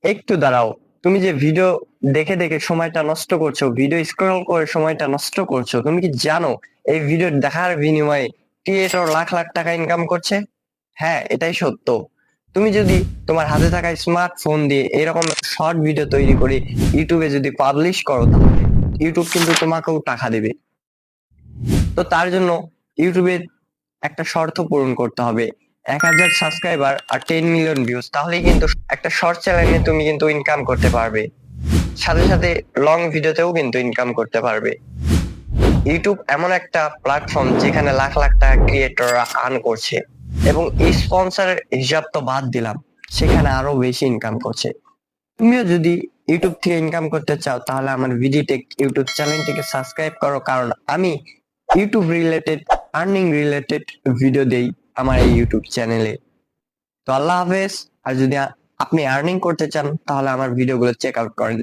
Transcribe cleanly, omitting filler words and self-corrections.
একটু দাঁড়াও। তুমি যে ভিডিও দেখে দেখে সময়টা নষ্ট করছো, ভিডিও স্ক্রল করে সময়টা নষ্ট করছো, তুমি কি জানো এই ভিডিও দেখার বিনিময়ে ক্রিয়েটর লাখ লাখ টাকা ইনকাম করছে? হ্যাঁ, এটাই সত্য। তুমি যদি তোমার হাতে থাকা স্মার্টফোন দিয়ে এরকম শর্ট ভিডিও তৈরি করে ইউটিউবে যদি পাবলিশ করো, তাহলে ইউটিউব কিন্তু তোমাকেও টাকা দেবে। তো তার জন্য ইউটিউবে একটা শর্ত পূরণ করতে হবে, 1,000 সাবস্ক্রাইবার আর 10 মিলিয়ন ভিউজ, তাহলেই কিন্তু একটা শর্ট চ্যানেলে তুমি কিন্তু ইনকাম করতে পারবে। সাথে সাথে লং ভিডিওতেও কিন্তু ইনকাম করতে পারবে। ইউটিউব এমন একটা প্ল্যাটফর্ম যেখানে লাখ লাখ টাকা ক্রিয়েটররা আর্ন করছে, এবং এই স্পন্সরের হিসাব তো বাদ দিলাম, সেখানে আরো বেশি ইনকাম করছে। তুমিও যদি ইউটিউব থেকে ইনকাম করতে চাও, তাহলে আমার ভিডিটেক ইউটিউব চ্যানেলটিকে সাবস্ক্রাইব করো, কারণ আমি YouTube related, earning related video দেই আমার এই ইউটিউব চ্যানেলে। তো আল্লাহ হাফেজ। আর যদি আপনি আর্নিং করতে চান, তাহলে আমার ভিডিওগুলো চেক আউট করেন।